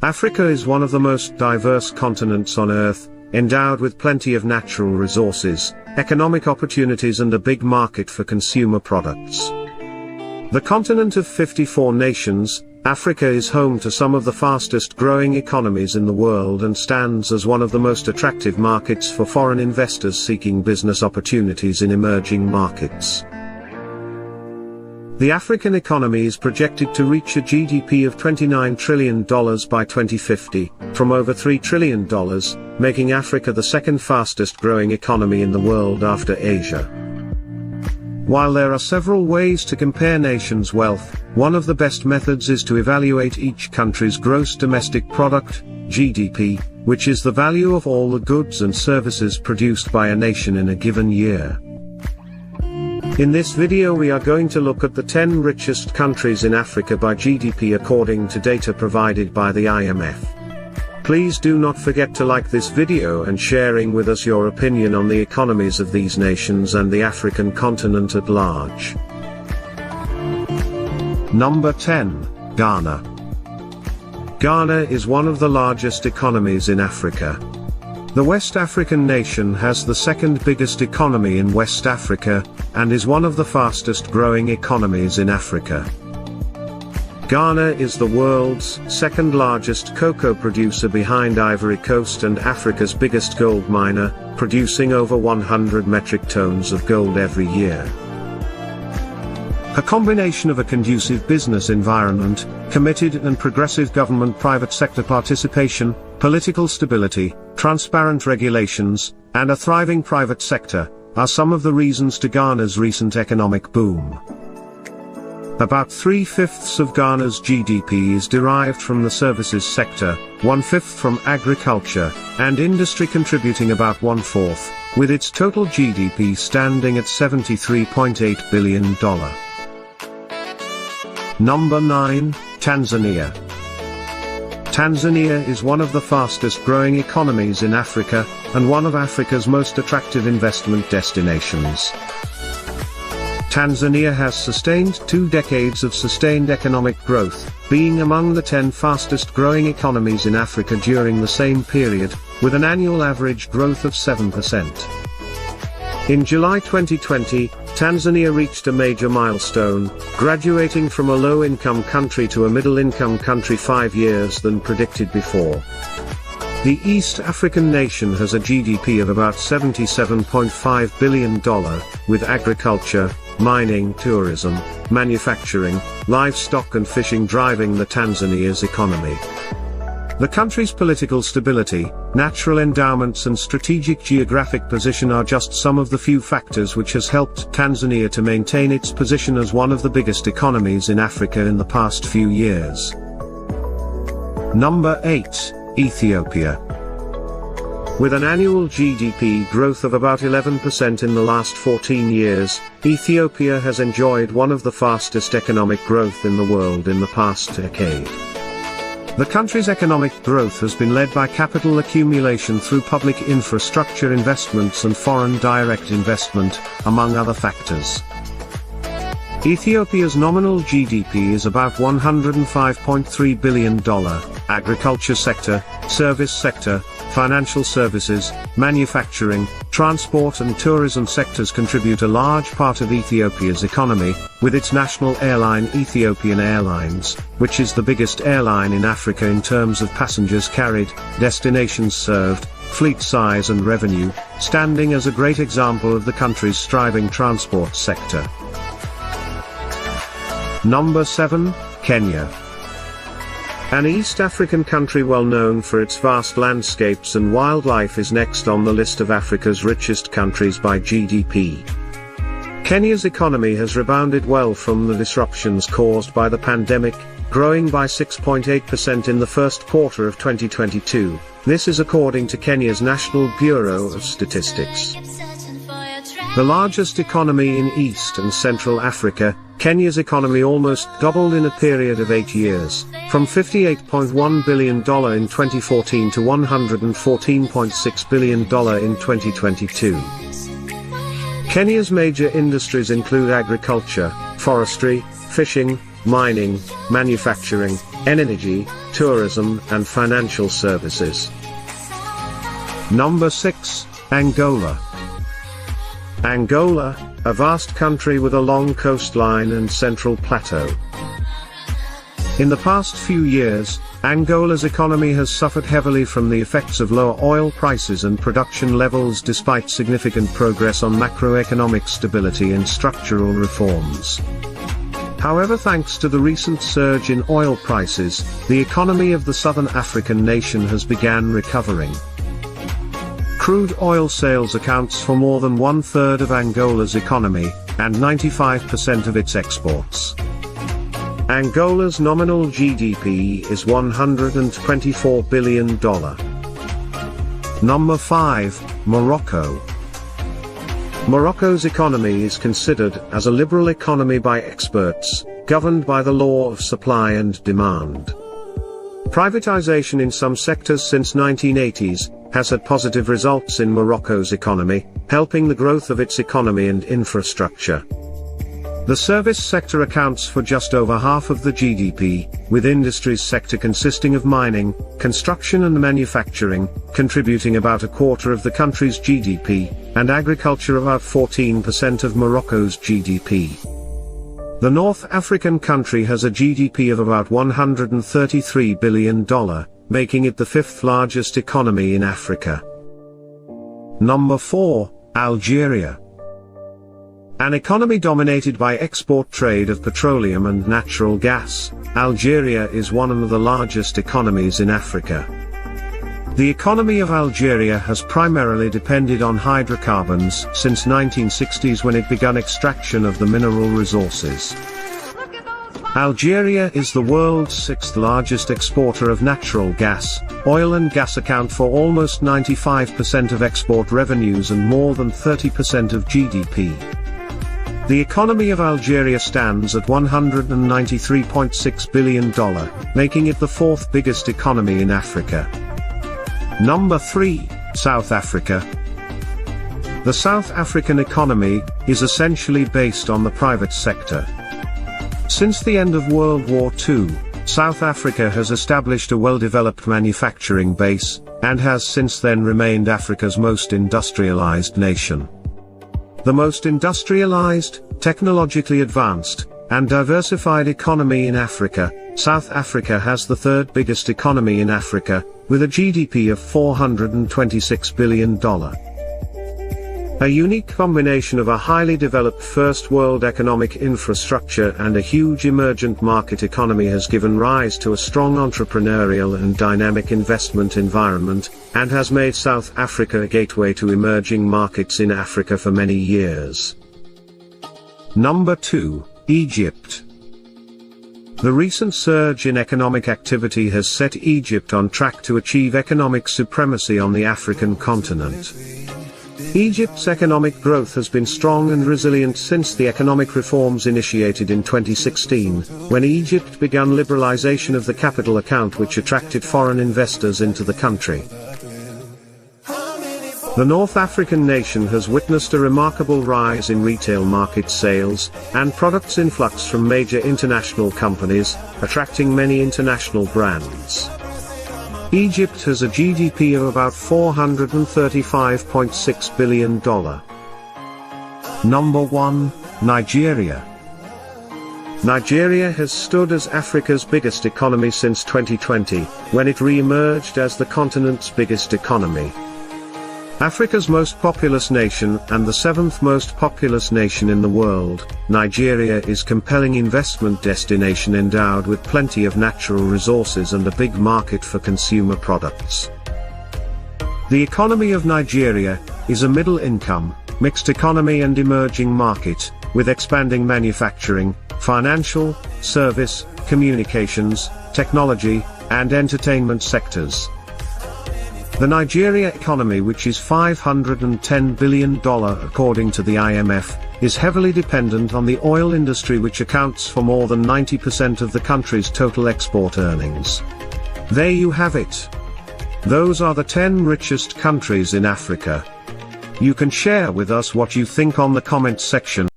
Africa is one of the most diverse continents on Earth, endowed with plenty of natural resources, economic opportunities and a big market for consumer products. The continent of 54 nations, Africa is home to some of the fastest growing economies in the world and stands as one of the most attractive markets for foreign investors seeking business opportunities in emerging markets. The African economy is projected to reach a GDP of $29 trillion by 2050, from over $3 trillion, making Africa the second fastest growing economy in the world after Asia. While there are several ways to compare nations' wealth, one of the best methods is to evaluate each country's gross domestic product, GDP, which is the value of all the goods and services produced by a nation in a given year. In this video we are going to look at the 10 richest countries in Africa by GDP according to data provided by the IMF. Please do not forget to like this video and sharing with us your opinion on the economies of these nations and the African continent at large. Number 10, Ghana. Ghana is one of the largest economies in Africa. The West African nation has the second biggest economy in West Africa, and is one of the fastest growing economies in Africa. Ghana is the world's second largest cocoa producer behind Ivory Coast and Africa's biggest gold miner, producing over 100 metric tons of gold every year. A combination of a conducive business environment, committed and progressive government-private sector participation, political stability, transparent regulations, and a thriving private sector, are some of the reasons to Ghana's recent economic boom. About 3/5 of Ghana's GDP is derived from the services sector, 1/5 from agriculture, and industry contributing about 1/4, with its total GDP standing at $73.8 billion. Number 9, Tanzania. Tanzania is one of the fastest growing economies in Africa, and one of Africa's most attractive investment destinations. Tanzania has sustained 2 decades of sustained economic growth, being among the 10 fastest growing economies in Africa during the same period, with an annual average growth of 7%. In July 2020, Tanzania reached a major milestone, graduating from a low-income country to a middle-income country 5 years than predicted before. The East African nation has a GDP of about $77.5 billion, with agriculture, mining, tourism, manufacturing, livestock and fishing driving the Tanzania's economy. The country's political stability, natural endowments and strategic geographic position are just some of the few factors which has helped Tanzania to maintain its position as one of the biggest economies in Africa in the past few years. Number 8, Ethiopia. With an annual GDP growth of about 11% in the last 14 years, Ethiopia has enjoyed one of the fastest economic growth in the world in the past decade. The country's economic growth has been led by capital accumulation through public infrastructure investments and foreign direct investment, among other factors. Ethiopia's nominal GDP is about $105.3 billion. Agriculture sector, service sector, financial services, manufacturing, transport and tourism sectors contribute a large part of Ethiopia's economy, with its national airline Ethiopian Airlines, which is the biggest airline in Africa in terms of passengers carried, destinations served, fleet size and revenue, standing as a great example of the country's thriving transport sector. Number 7, Kenya. An East African country well known for its vast landscapes and wildlife is next on the list of Africa's richest countries by GDP. Kenya's economy has rebounded well from the disruptions caused by the pandemic, growing by 6.8% in the first quarter of 2022. This is according to Kenya's National Bureau of Statistics. The largest economy in East and Central Africa, Kenya's economy almost doubled in a period of 8 years, from $58.1 billion in 2014 to $114.6 billion in 2022. Kenya's major industries include agriculture, forestry, fishing, mining, manufacturing, energy, tourism and financial services. Number 6, Angola. Angola, a vast country with a long coastline and central plateau. In the past few years, Angola's economy has suffered heavily from the effects of lower oil prices and production levels despite significant progress on macroeconomic stability and structural reforms. However, thanks to the recent surge in oil prices, the economy of the southern African nation has begun recovering. Crude oil sales accounts for more than 1/3 of Angola's economy, and 95% of its exports. Angola's nominal GDP is $124 billion. Number 5, Morocco. Morocco's economy is considered as a liberal economy by experts, governed by the law of supply and demand. Privatization in some sectors since 1980s has had positive results in Morocco's economy, helping the growth of its economy and infrastructure. The service sector accounts for just over half of the GDP, with industries sector consisting of mining, construction and manufacturing, contributing about a quarter of the country's GDP, and agriculture about 14% of Morocco's GDP. The North African country has a GDP of about $133 billion, making it the 5th largest economy in Africa. Number 4, Algeria. An economy dominated by export trade of petroleum and natural gas, Algeria is one of the largest economies in Africa. The economy of Algeria has primarily depended on hydrocarbons since 1960s when it began extraction of the mineral resources. Algeria is the world's 6th largest exporter of natural gas. Oil and gas account for almost 95% of export revenues and more than 30% of GDP. The economy of Algeria stands at $193.6 billion, making it the 4th biggest economy in Africa. Number 3, South Africa. The South African economy is essentially based on the private sector. Since the end of World War II, South Africa has established a well-developed manufacturing base, and has since then remained Africa's most industrialized nation. The most industrialized, technologically advanced, and diversified economy in Africa, South Africa has the 3rd biggest economy in Africa, with a GDP of $426 billion. A unique combination of a highly developed first world economic infrastructure and a huge emergent market economy has given rise to a strong entrepreneurial and dynamic investment environment, and has made South Africa a gateway to emerging markets in Africa for many years. Number 2, Egypt. The recent surge in economic activity has set Egypt on track to achieve economic supremacy on the African continent. Egypt's economic growth has been strong and resilient since the economic reforms initiated in 2016, when Egypt began liberalization of the capital account, which attracted foreign investors into the country. The North African nation has witnessed a remarkable rise in retail market sales, and products influx from major international companies, attracting many international brands. Egypt has a GDP of about $435.6 billion. Number 1, Nigeria. Nigeria has stood as Africa's biggest economy since 2020, when it re-emerged as the continent's biggest economy. Africa's most populous nation and the 7th most populous nation in the world, Nigeria is a compelling investment destination endowed with plenty of natural resources and a big market for consumer products. The economy of Nigeria is a middle-income, mixed economy and emerging market, with expanding manufacturing, financial, service, communications, technology, and entertainment sectors. The Nigeria economy, which is $510 billion according to the IMF, is heavily dependent on the oil industry, which accounts for more than 90% of the country's total export earnings. There you have it. Those are the 10 richest countries in Africa. You can share with us what you think on the comments section.